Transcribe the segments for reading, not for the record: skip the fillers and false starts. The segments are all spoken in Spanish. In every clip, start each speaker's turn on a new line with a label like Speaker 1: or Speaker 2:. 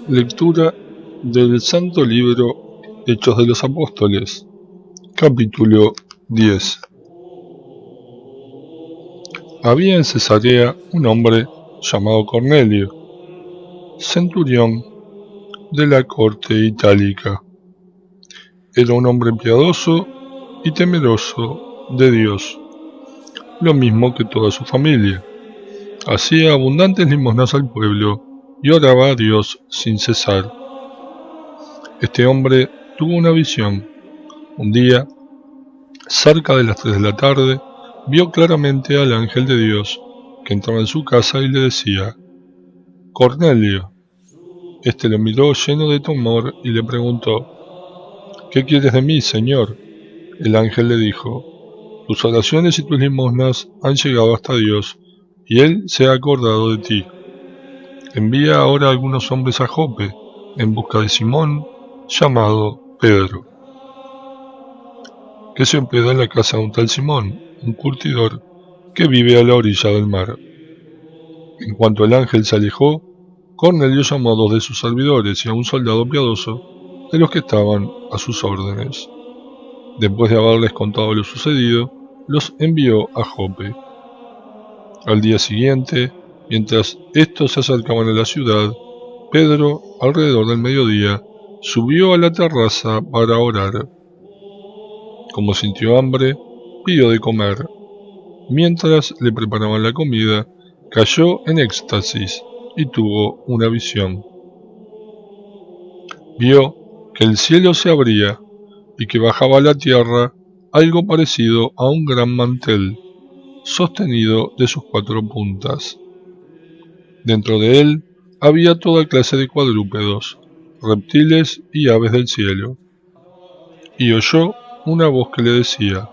Speaker 1: Lectura del Santo Libro Hechos de los Apóstoles, capítulo 10. Había en Cesarea un hombre llamado Cornelio, centurión de la corte itálica. Era un hombre piadoso y temeroso de Dios, lo mismo que toda su familia. Hacía abundantes limosnas al pueblo y oraba a Dios sin cesar. Este hombre tuvo una visión. Un día, cerca de las 3 de la tarde, vio claramente al ángel de Dios que entraba en su casa y le decía: Cornelio. Este lo miró lleno de temor y le preguntó: ¿Qué quieres de mí, Señor? El ángel le dijo: tus oraciones y tus limosnas han llegado hasta Dios, y Él se ha acordado de ti. Envía ahora algunos hombres a Jope, en busca de Simón, llamado Pedro, que se hospeda en la casa de un tal Simón, un curtidor, que vive a la orilla del mar. En cuanto el ángel se alejó, Cornelio llamó a 2 de sus servidores y a un soldado piadoso de los que estaban a sus órdenes. Después de haberles contado lo sucedido, los envió a Jope. Al día siguiente, mientras estos se acercaban a la ciudad, Pedro, alrededor del mediodía, subió a la terraza para orar. Como sintió hambre, pidió de comer. Mientras le preparaban la comida, cayó en éxtasis y tuvo una visión. Vio que el cielo se abría y que bajaba a la tierra algo parecido a un gran mantel, sostenido de sus 4 puntas. Dentro de él había toda clase de cuadrúpedos, reptiles y aves del cielo. Y oyó una voz que le decía: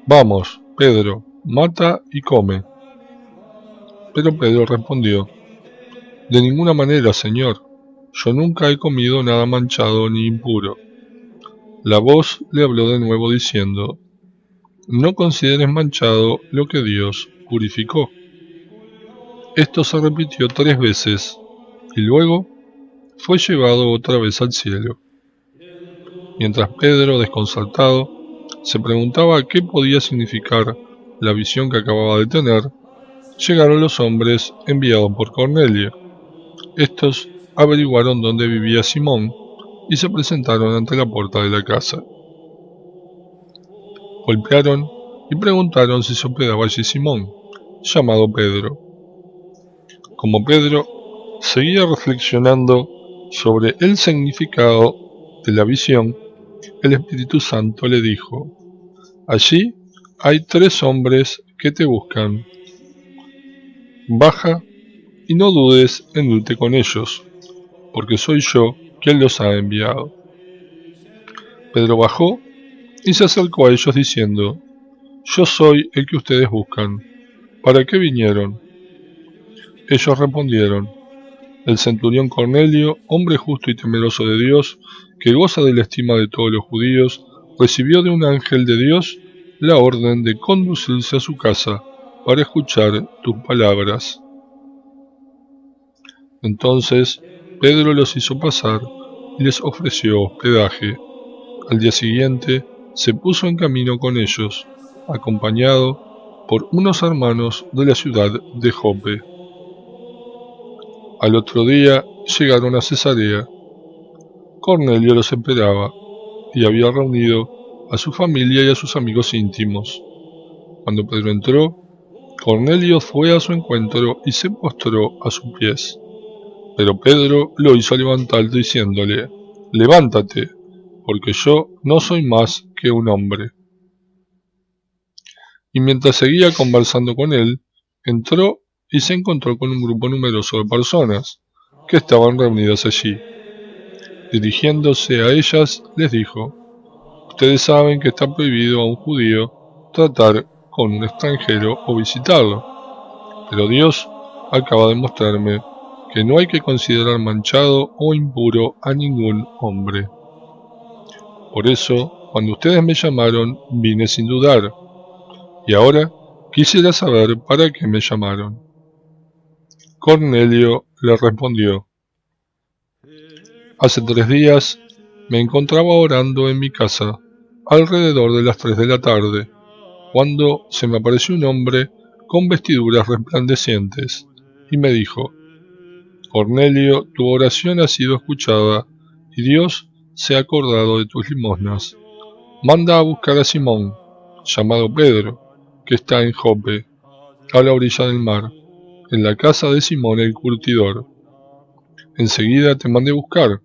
Speaker 1: Vamos, Pedro, mata y come. Pero Pedro respondió: De ninguna manera, Señor, yo nunca he comido nada manchado ni impuro. La voz le habló de nuevo diciendo: No consideres manchado lo que Dios purificó. Esto se repitió 3 veces, y luego fue llevado otra vez al cielo. Mientras Pedro, desconcertado, se preguntaba qué podía significar la visión que acababa de tener, llegaron los hombres enviados por Cornelio. Estos averiguaron dónde vivía Simón y se presentaron ante la puerta de la casa. Golpearon y preguntaron si se hospedaba allí Simón, llamado Pedro. Como Pedro seguía reflexionando sobre el significado de la visión, el Espíritu Santo le dijo: Allí hay 3 hombres que te buscan. Baja y no dudes en irte con ellos, porque soy yo quien los ha enviado. Pedro bajó y se acercó a ellos diciendo: Yo soy el que ustedes buscan. ¿Para qué vinieron? Ellos respondieron: El centurión Cornelio, hombre justo y temeroso de Dios, que goza de la estima de todos los judíos, recibió de un ángel de Dios la orden de conducirse a su casa para escuchar tus palabras. Entonces Pedro los hizo pasar y les ofreció hospedaje. Al día siguiente se puso en camino con ellos, acompañado por unos hermanos de la ciudad de Jope. Al otro día llegaron a Cesarea. Cornelio los esperaba y había reunido a su familia y a sus amigos íntimos. Cuando Pedro entró, Cornelio fue a su encuentro y se postró a sus pies. Pero Pedro lo hizo levantar diciéndole: Levántate, porque yo no soy más que un hombre. Y mientras seguía conversando con él, entró y se encontró con un grupo numeroso de personas que estaban reunidas allí. Dirigiéndose a ellas, les dijo: Ustedes saben que está prohibido a un judío tratar con un extranjero o visitarlo, pero Dios acaba de mostrarme que no hay que considerar manchado o impuro a ningún hombre. Por eso Cuando ustedes me llamaron, vine sin dudar. Y ahora quisiera saber para qué me llamaron. Cornelio le respondió: Hace 3 días me encontraba orando en mi casa, alrededor de las 3 de la tarde, cuando se me apareció un hombre con vestiduras resplandecientes, y me dijo: Cornelio, tu oración ha sido escuchada, y Dios se ha acordado de tus limosnas. Manda a buscar a Simón, llamado Pedro, que está en Jope, a la orilla del mar, en la casa de Simón el curtidor. Enseguida te mandé buscar,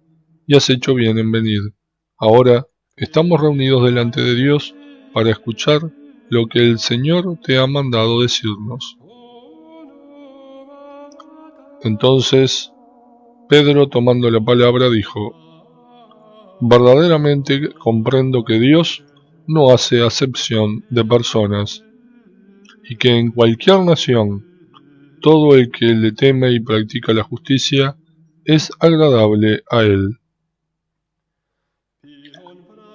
Speaker 1: y has hecho bien en venir. Ahora estamos reunidos delante de Dios para escuchar lo que el Señor te ha mandado decirnos. Entonces Pedro, tomando la palabra, dijo: Verdaderamente comprendo que Dios no hace acepción de personas, y que en cualquier nación todo el que le teme y practica la justicia es agradable a Él.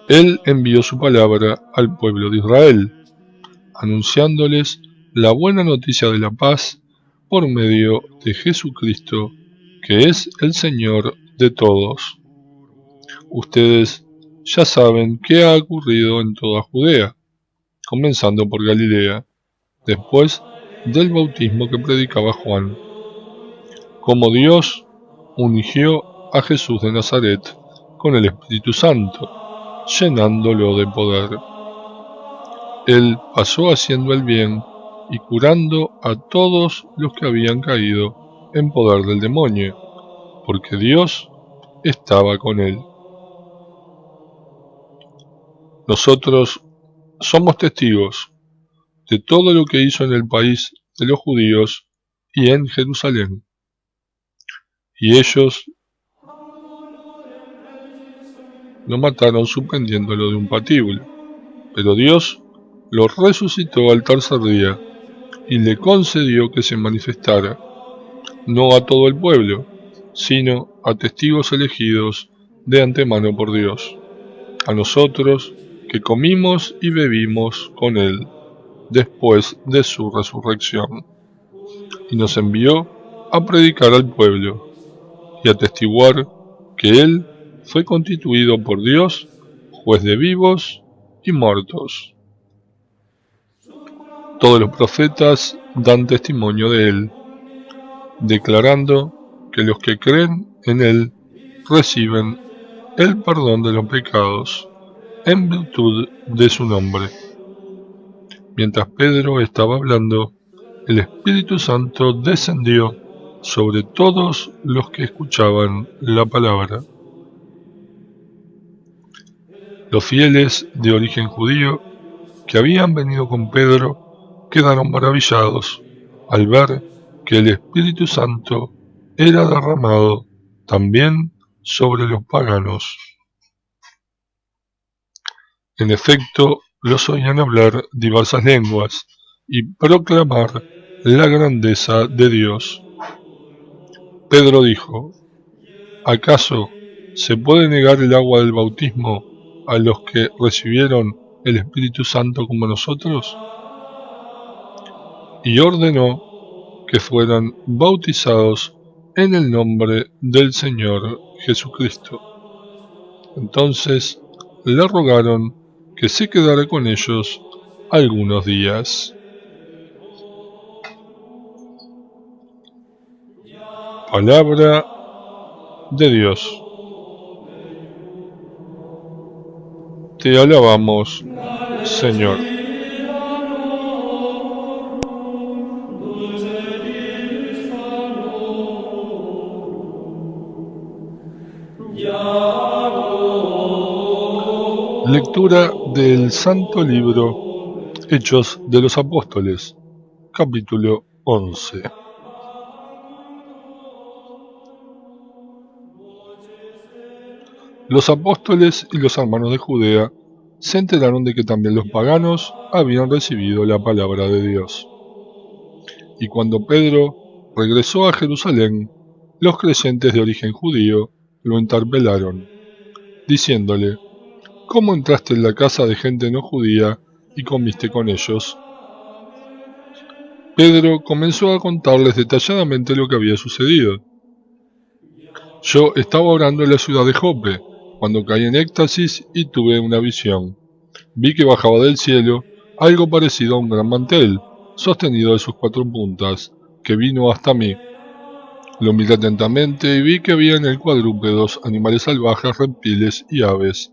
Speaker 1: Él envió su palabra al pueblo de Israel, anunciándoles la buena noticia de la paz por medio de Jesucristo, que es el Señor de todos. Ustedes ya saben qué ha ocurrido en toda Judea, comenzando por Galilea, después del bautismo que predicaba Juan, cómo Dios ungió a Jesús de Nazaret con el Espíritu Santo, llenándolo de poder. Él pasó haciendo el bien y curando a todos los que habían caído en poder del demonio, porque Dios estaba con él. Nosotros somos testigos de todo lo que hizo en el país de los judíos y en Jerusalén. Y ellos lo mataron suspendiéndolo de un patíbulo, pero Dios lo resucitó al tercer día y le concedió que se manifestara, no a todo el pueblo, sino a testigos elegidos de antemano por Dios, a nosotros que comimos y bebimos con él después de su resurrección, y nos envió a predicar al pueblo y a atestiguar que él fue constituido por Dios juez de vivos y muertos. Todos los profetas dan testimonio de él, declarando que los que creen en él reciben el perdón de los pecados en virtud de su nombre. Mientras Pedro estaba hablando, el Espíritu Santo descendió sobre todos los que escuchaban la palabra. Los fieles de origen judío que habían venido con Pedro quedaron maravillados al ver que el Espíritu Santo era derramado también sobre los paganos. En efecto, los oían hablar diversas lenguas y proclamar la grandeza de Dios. Pedro dijo: ¿Acaso se puede negar el agua del bautismo a los que recibieron el Espíritu Santo como nosotros? Y ordenó que fueran bautizados en el nombre del Señor Jesucristo. Entonces le rogaron que se quedara con ellos algunos días. Palabra de Dios. Te alabamos, Señor. Lectura del Santo Libro Hechos de los Apóstoles, capítulo 11. Los apóstoles y los hermanos de Judea se enteraron de que también los paganos habían recibido la palabra de Dios. Y cuando Pedro regresó a Jerusalén, los creyentes de origen judío lo interpelaron, diciéndole: ¿cómo entraste en la casa de gente no judía y comiste con ellos? Pedro comenzó a contarles detalladamente lo que había sucedido. Yo estaba orando en la ciudad de Jope, cuando caí en éxtasis y tuve una visión. Vi que bajaba del cielo algo parecido a un gran mantel, sostenido de sus 4 puntas, que vino hasta mí. Lo miré atentamente y vi que había en el cuadrúpedos, animales salvajes, reptiles y aves.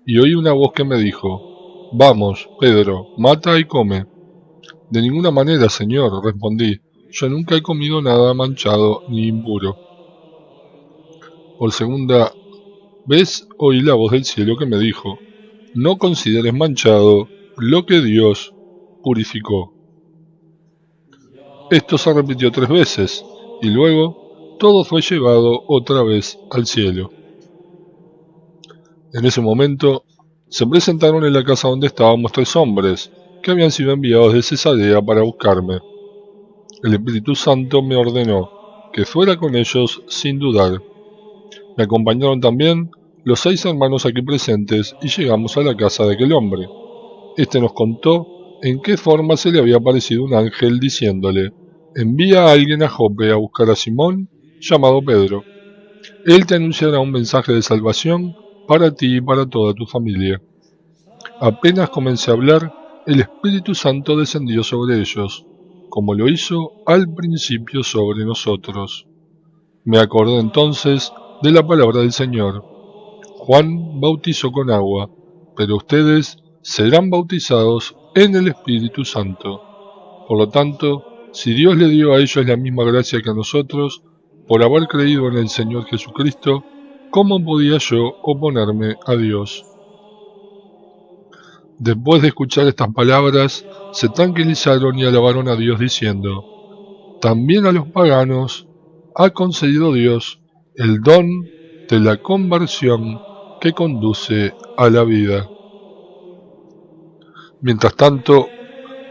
Speaker 1: Y oí una voz que me dijo: «Vamos, Pedro, mata y come». «De ninguna manera, Señor», respondí, «yo nunca he comido nada manchado ni impuro». Por segunda vez oí la voz del cielo que me dijo: «No consideres manchado lo que Dios purificó». Esto se repitió 3 veces, y luego todo fue llevado otra vez al cielo. En ese momento se presentaron en la casa donde estábamos 3 hombres, que habían sido enviados de Cesarea para buscarme. El Espíritu Santo me ordenó que fuera con ellos sin dudar. Me acompañaron también los 6 hermanos aquí presentes y llegamos a la casa de aquel hombre. Este nos contó en qué forma se le había aparecido un ángel diciéndole: «Envía a alguien a Jope a buscar a Simón, llamado Pedro. Él te anunciará un mensaje de salvación para ti y para toda tu familia». Apenas comencé a hablar, el Espíritu Santo descendió sobre ellos, como lo hizo al principio sobre nosotros. Me acordé entonces de la palabra del Señor: «Juan bautizó con agua, pero ustedes serán bautizados en el Espíritu Santo». Por lo tanto, si Dios le dio a ellos la misma gracia que a nosotros, por haber creído en el Señor Jesucristo, ¿cómo podía yo oponerme a Dios? Después de escuchar estas palabras, se tranquilizaron y alabaron a Dios diciendo: «También a los paganos ha concedido Dios el don de la conversión que conduce a la vida». Mientras tanto,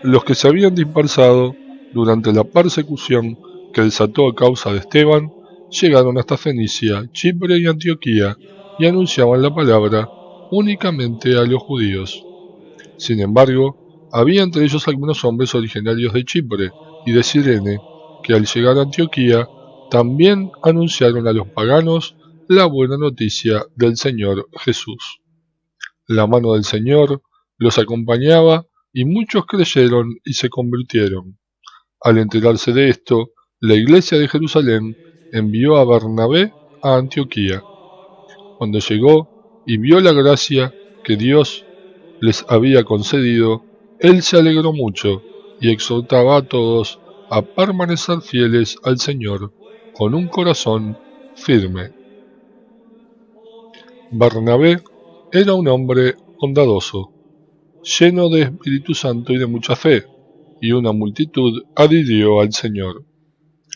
Speaker 1: los que se habían dispersado durante la persecución que desató a causa de Esteban, llegaron hasta Fenicia, Chipre y Antioquía, y anunciaban la palabra únicamente a los judíos. Sin embargo, había entre ellos algunos hombres originarios de Chipre y de Cirene, que al llegar a Antioquía también anunciaron a los paganos la buena noticia del Señor Jesús. La mano del Señor los acompañaba y muchos creyeron y se convirtieron. Al enterarse de esto, la iglesia de Jerusalén envió a Bernabé a Antioquía. Cuando llegó y vio la gracia que Dios les había concedido, él se alegró mucho y exhortaba a todos a permanecer fieles al Señor con un corazón firme. Bernabé era un hombre bondadoso, lleno de Espíritu Santo y de mucha fe, y una multitud adhirió al Señor.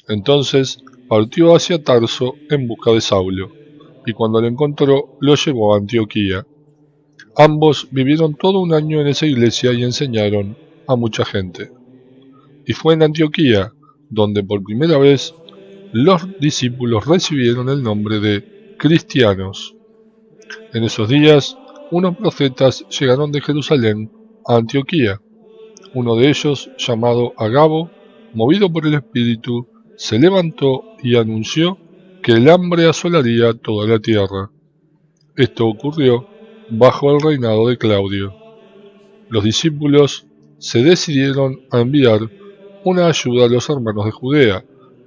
Speaker 1: Entonces partió hacia Tarso en busca de Saulo, y cuando lo encontró lo llevó a Antioquía. Ambos vivieron todo un año en esa iglesia y enseñaron a mucha gente. Y fue en Antioquía donde por primera vez los discípulos recibieron el nombre de cristianos. En esos días, unos profetas llegaron de Jerusalén a Antioquía. Uno de ellos, llamado Agabo, movido por el Espíritu, se levantó y anunció que el hambre asolaría toda la tierra. Esto ocurrió bajo el reinado de Claudio. Los discípulos se decidieron a enviar una ayuda a los hermanos de Judea,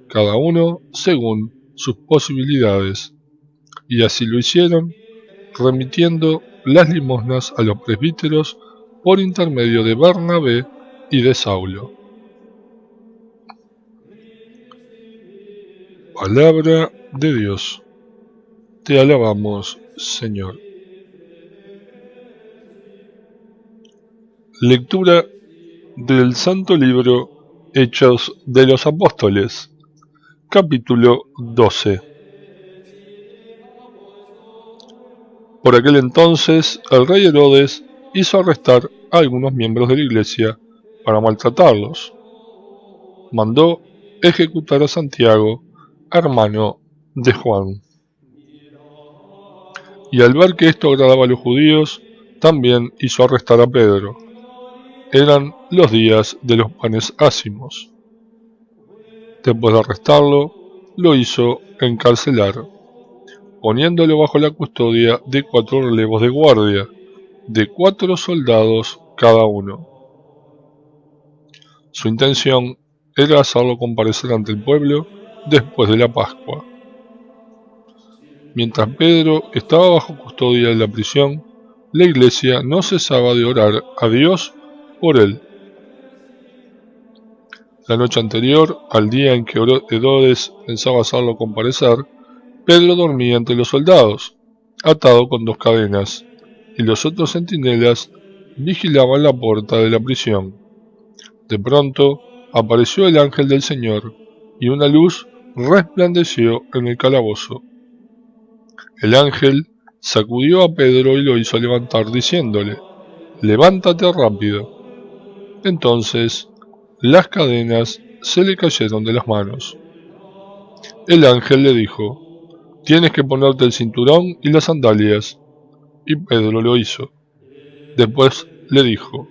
Speaker 1: cada uno según sus posibilidades, y así lo hicieron, remitiendo las limosnas a los presbíteros por intermedio de Bernabé y de Saulo. Palabra de Dios. Te alabamos, Señor. Lectura del Santo Libro Hechos de los Apóstoles, capítulo 12. Por aquel entonces, el rey Herodes hizo arrestar a algunos miembros de la iglesia para maltratarlos. Mandó ejecutar a Santiago, hermano de Juan. y al ver que esto agradaba a los judíos, también hizo arrestar a Pedro. Eran los días de los panes ácimos. Después de arrestarlo, lo hizo encarcelar, poniéndolo bajo la custodia de 4 relevos de guardia, de 4 soldados cada uno. Su intención era hacerlo comparecer ante el pueblo después de la Pascua. Mientras Pedro estaba bajo custodia en la prisión, la iglesia no cesaba de orar a Dios por él. La noche anterior, al día en que Herodes pensaba hacerlo comparecer, Pedro dormía entre los soldados, atado con 2 cadenas, y los otros centinelas vigilaban la puerta de la prisión. De pronto apareció el ángel del Señor, y una luz resplandeció en el calabozo. El ángel sacudió a Pedro y lo hizo levantar, diciéndole: «Levántate rápido». Entonces las cadenas se le cayeron de las manos. El ángel le dijo: «Tienes que ponerte el cinturón y las sandalias». Y Pedro lo hizo. Después le dijo: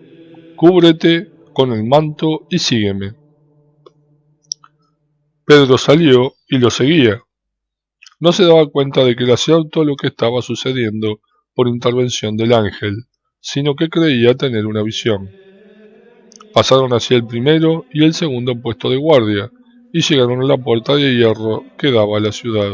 Speaker 1: «Cúbrete con el manto y sígueme». Pedro salió y lo seguía. No se daba cuenta de que era cierto lo que estaba sucediendo por intervención del ángel, sino que creía tener una visión. Pasaron así el primero y el segundo puesto de guardia, y llegaron a la puerta de hierro que daba a la ciudad.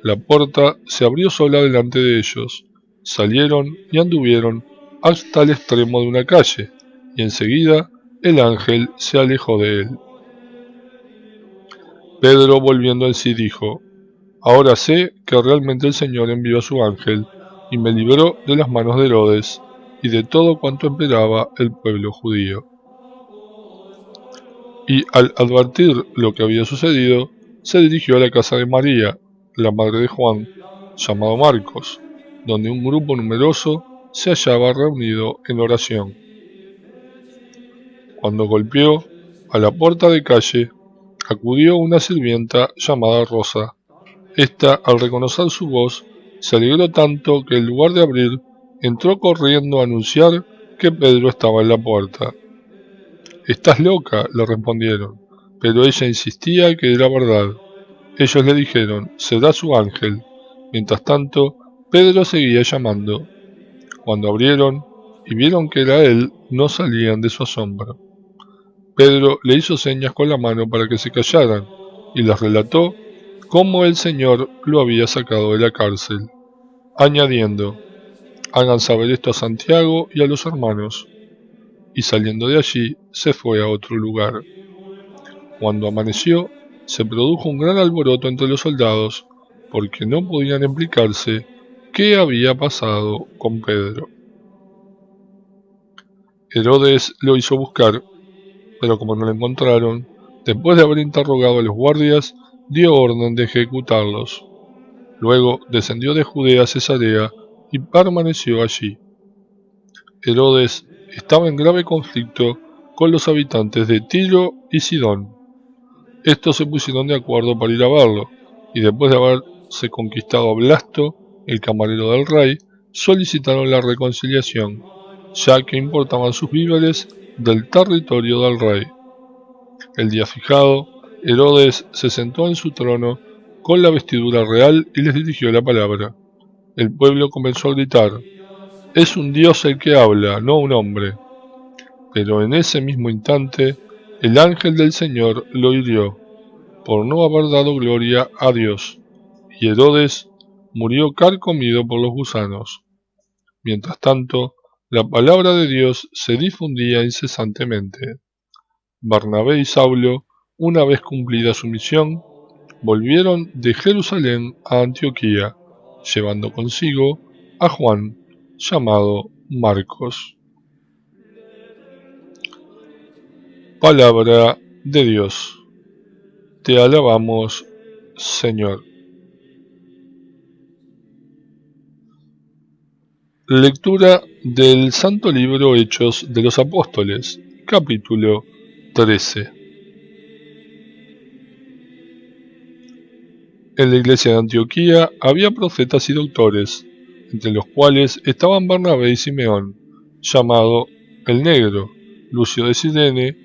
Speaker 1: La puerta se abrió sola delante de ellos, salieron y anduvieron hasta el extremo de una calle, y enseguida el ángel se alejó de él. Pedro, volviendo en sí, dijo: «Ahora sé que realmente el Señor envió a su ángel y me libró de las manos de Herodes y de todo cuanto esperaba el pueblo judío». Y al advertir lo que había sucedido, se dirigió a la casa de María, la madre de Juan, llamado Marcos, donde un grupo numeroso se hallaba reunido en oración. Cuando golpeó a la puerta de calle, acudió una sirvienta llamada Rosa. Esta, al reconocer su voz, se alegró tanto que en lugar de abrir, entró corriendo a anunciar que Pedro estaba en la puerta. «Estás loca», le respondieron, pero ella insistía que era verdad. Ellos le dijeron: «Será su ángel». Mientras tanto, Pedro seguía llamando. Cuando abrieron y vieron que era él, no salían de su asombro. Pedro le hizo señas con la mano para que se callaran, y les relató cómo el Señor lo había sacado de la cárcel, añadiendo: «Hagan saber esto a Santiago y a los hermanos». Y saliendo de allí, se fue a otro lugar. Cuando amaneció, se produjo un gran alboroto entre los soldados, porque no podían explicarse qué había pasado con Pedro. Herodes lo hizo buscar, pero como no lo encontraron, después de haber interrogado a los guardias, dio orden de ejecutarlos. Luego descendió de Judea a Cesarea y permaneció allí. Herodes estaba en grave conflicto con los habitantes de Tiro y Sidón. Estos se pusieron de acuerdo para ir a verlo, y después de haberse conquistado a Blasto, el camarero del rey, solicitaron la reconciliación, ya que importaban sus víveres del territorio del rey. El día fijado, Herodes se sentó en su trono con la vestidura real y les dirigió la palabra. El pueblo comenzó a gritar: «Es un dios el que habla, no un hombre». Pero en ese mismo instante, el ángel del Señor lo hirió, por no haber dado gloria a Dios, y Herodes murió carcomido por los gusanos. Mientras tanto, la palabra de Dios se difundía incesantemente. Bernabé y Saulo, una vez cumplida su misión, volvieron de Jerusalén a Antioquía, llevando consigo a Juan, llamado Marcos. Palabra de Dios. Te alabamos, Señor. Lectura del Santo Libro Hechos de los Apóstoles, capítulo 13. En la iglesia de Antioquía había profetas y doctores, entre los cuales estaban Bernabé y Simeón, llamado el Negro, Lucio de Cirene,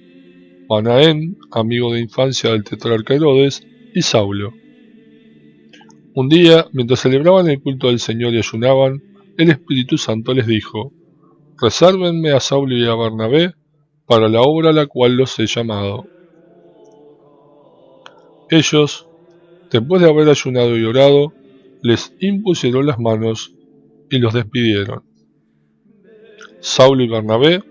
Speaker 1: Manaén, amigo de infancia del tetrarca Herodes, y Saulo. Un día, mientras celebraban el culto del Señor y ayunaban, el Espíritu Santo les dijo: «Resérvenme a Saulo y a Bernabé para la obra a la cual los he llamado». Ellos, después de haber ayunado y orado, les impusieron las manos y los despidieron. Saulo y Bernabé,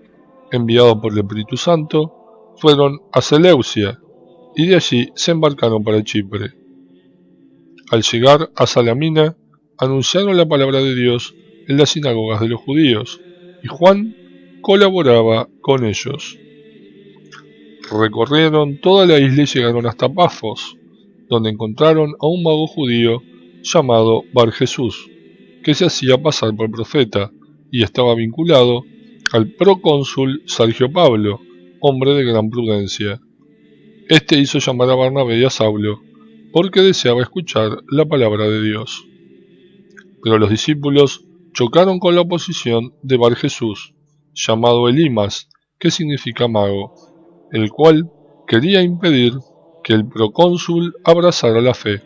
Speaker 1: enviados por el Espíritu Santo, fueron a Seleucia y de allí se embarcaron para Chipre. Al llegar a Salamina, anunciaron la palabra de Dios en las sinagogas de los judíos, y Juan colaboraba con ellos. Recorrieron toda la isla y llegaron hasta Pafos, donde encontraron a un mago judío llamado Bar Jesús, que se hacía pasar por profeta y estaba vinculado al procónsul Sergio Pablo, hombre de gran prudencia. Este hizo llamar a Bernabé y a Saulo, porque deseaba escuchar la palabra de Dios. Pero los discípulos chocaron con la oposición de Bar Jesús, llamado Elimas, que significa mago, el cual quería impedir que el procónsul abrazara la fe.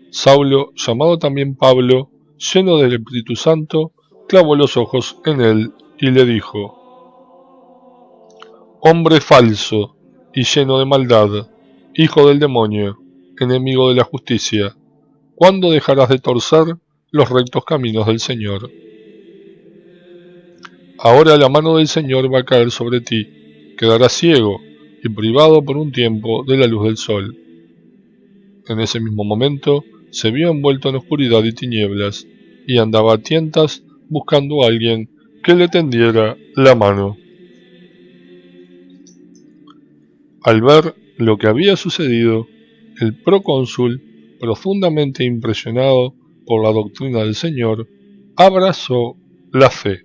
Speaker 1: Saulo, llamado también Pablo, lleno del Espíritu Santo, clavó los ojos en él y le dijo: «Hombre falso y lleno de maldad, hijo del demonio, enemigo de la justicia, ¿cuándo dejarás de torcer los rectos caminos del Señor? Ahora la mano del Señor va a caer sobre ti, quedarás ciego y privado por un tiempo de la luz del sol». En ese mismo momento se vio envuelto en oscuridad y tinieblas, y andaba a tientas buscando a alguien que le tendiera la mano. Al ver lo que había sucedido, el procónsul, profundamente impresionado por la doctrina del Señor, abrazó la fe.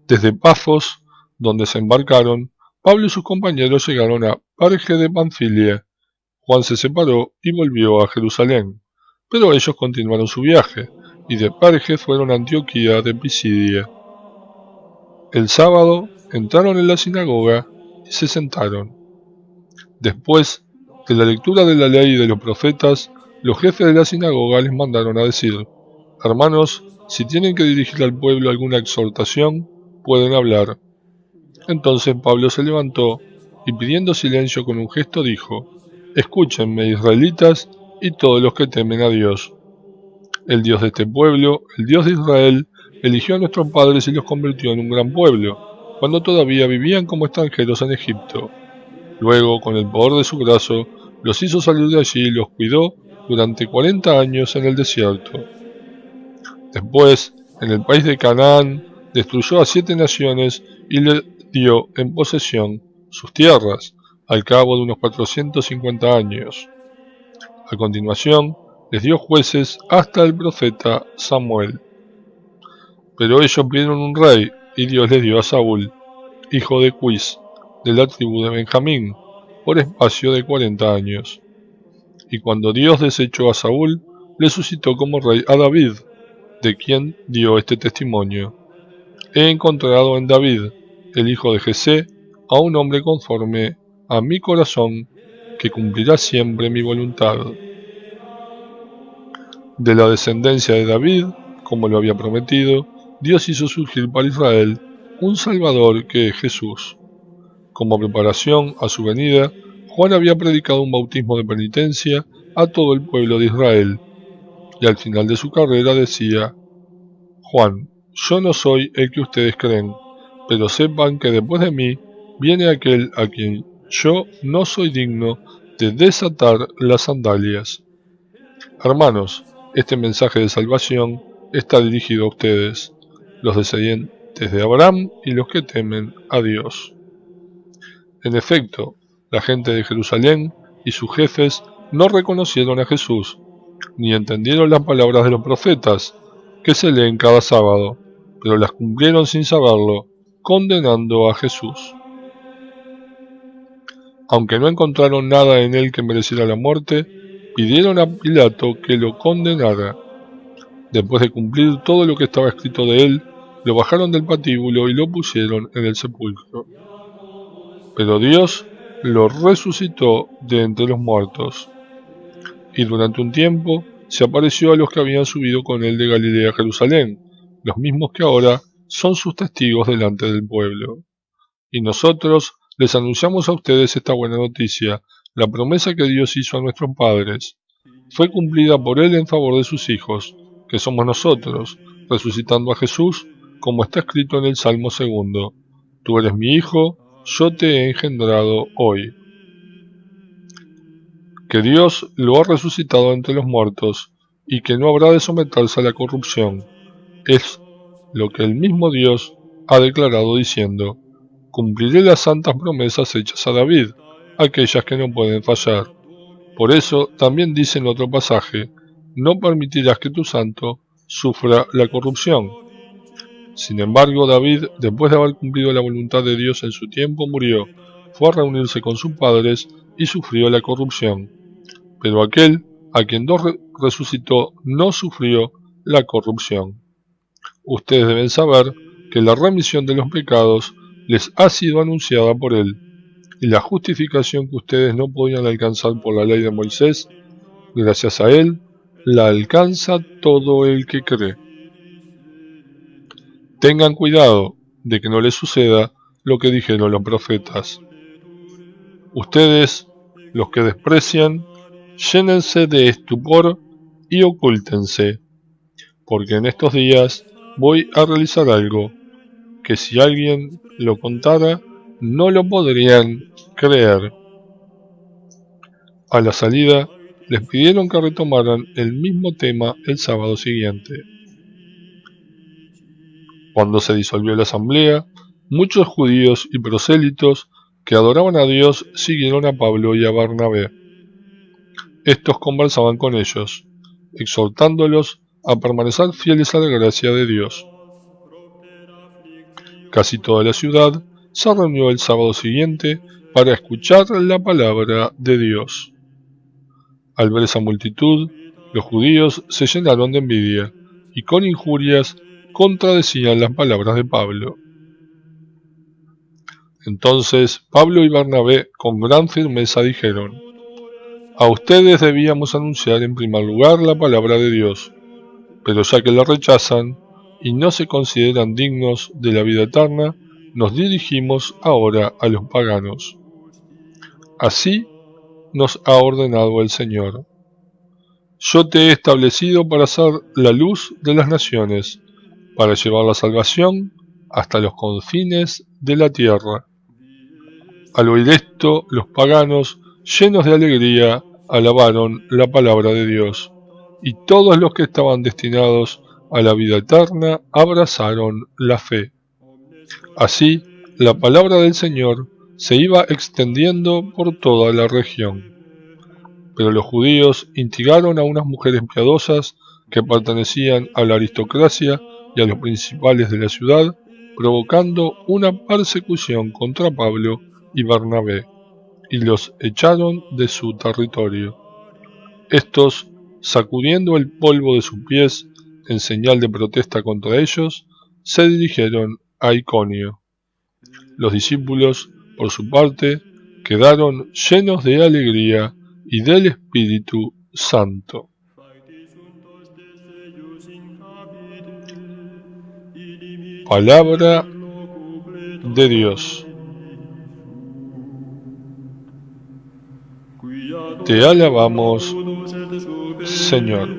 Speaker 1: Desde Pafos, donde se embarcaron, Pablo y sus compañeros llegaron a Perge de Panfilia. Juan se separó y volvió a Jerusalén, pero ellos continuaron su viaje, y de Perge fueron a Antioquía de Pisidia. El sábado entraron en la sinagoga y se sentaron. Después de la lectura de la ley y de los profetas, los jefes de la sinagoga les mandaron a decir: «Hermanos, si tienen que dirigir al pueblo alguna exhortación, pueden hablar». Entonces Pablo se levantó y, pidiendo silencio con un gesto, dijo: «Escúchenme, israelitas y todos los que temen a Dios. El Dios de este pueblo, el Dios de Israel, eligió a nuestros padres y los convirtió en un gran pueblo, cuando todavía vivían como extranjeros en Egipto. Luego, con el poder de su brazo, los hizo salir de allí y los cuidó durante 40 años en el desierto. Después, en el país de Canaán, destruyó a 7 naciones y le dio en posesión sus tierras, al cabo de unos 450 años. A continuación, les dio jueces hasta el profeta Samuel. Pero ellos pidieron un rey, y Dios les dio a Saúl, hijo de Quis, de la tribu de Benjamín, por espacio de 40 años. Y cuando Dios desechó a Saúl, le suscitó como rey a David, de quien dio este testimonio: «He encontrado en David, el hijo de Jesé, a un hombre conforme a mi corazón, que cumplirá siempre mi voluntad». De la descendencia de David, como lo había prometido, Dios hizo surgir para Israel un Salvador, que es Jesús. Como preparación a su venida, Juan había predicado un bautismo de penitencia a todo el pueblo de Israel, y al final de su carrera decía: «Juan, yo no soy el que ustedes creen, pero sepan que después de mí viene aquel a quien yo no soy digno de desatar las sandalias». Hermanos, este mensaje de salvación está dirigido a ustedes, los descendientes de Abraham y los que temen a Dios. En efecto, la gente de Jerusalén y sus jefes no reconocieron a Jesús, ni entendieron las palabras de los profetas, que se leen cada sábado, pero las cumplieron sin saberlo, condenando a Jesús. Aunque no encontraron nada en él que mereciera la muerte, pidieron a Pilato que lo condenara. Después de cumplir todo lo que estaba escrito de él, lo bajaron del patíbulo y lo pusieron en el sepulcro. Pero Dios lo resucitó de entre los muertos, y durante un tiempo se apareció a los que habían subido con él de Galilea a Jerusalén, los mismos que ahora son sus testigos delante del pueblo. Y nosotros les anunciamos a ustedes esta buena noticia: la promesa que Dios hizo a nuestros padres fue cumplida por él en favor de sus hijos, que somos nosotros, resucitando a Jesús, como está escrito en el Salmo 2: Tú eres mi hijo, yo te he engendrado hoy. Que Dios lo ha resucitado entre los muertos, y que no habrá de someterse a la corrupción, es lo que el mismo Dios ha declarado diciendo: Cumpliré las santas promesas hechas a David, aquellas que no pueden fallar. Por eso también dice en otro pasaje: No permitirás que tu santo sufra la corrupción. Sin embargo, David, después de haber cumplido la voluntad de Dios en su tiempo, murió, fue a reunirse con sus padres y sufrió la corrupción. Pero aquel a quien Dios resucitó no sufrió la corrupción. Ustedes deben saber que la remisión de los pecados les ha sido anunciada por él, y la justificación que ustedes no podían alcanzar por la ley de Moisés, gracias a él, la alcanza todo el que cree. Tengan cuidado de que no les suceda lo que dijeron los profetas. Ustedes, los que desprecian, llénense de estupor y ocúltense, porque en estos días voy a realizar algo que si alguien lo contara, no lo podrían creer. A la salida, les pidieron que retomaran el mismo tema el sábado siguiente. Cuando se disolvió la asamblea, muchos judíos y prosélitos que adoraban a Dios siguieron a Pablo y a Bernabé. Estos conversaban con ellos, exhortándolos a permanecer fieles a la gracia de Dios. Casi toda la ciudad se reunió el sábado siguiente para escuchar la palabra de Dios. Al ver esa multitud, los judíos se llenaron de envidia y con injurias contradecían las palabras de Pablo. Entonces Pablo y Bernabé con gran firmeza dijeron: A ustedes debíamos anunciar en primer lugar la palabra de Dios, pero ya que la rechazan y no se consideran dignos de la vida eterna, nos dirigimos ahora a los paganos. Así nos ha ordenado el Señor. Yo te he establecido para ser la luz de las naciones, para llevar la salvación hasta los confines de la tierra. Al oír esto, los paganos, llenos de alegría, alabaron la palabra de Dios, y todos los que estaban destinados a la vida eterna abrazaron la fe. Así, la palabra del Señor se iba extendiendo por toda la región. Pero los judíos instigaron a unas mujeres piadosas que pertenecían a la aristocracia y a los principales de la ciudad, provocando una persecución contra Pablo y Bernabé, y los echaron de su territorio. Estos, sacudiendo el polvo de sus pies en señal de protesta contra ellos, se dirigieron a Iconio. Los discípulos, por su parte, quedaron llenos de alegría y del Espíritu Santo. Palabra de Dios. Te alabamos, Señor.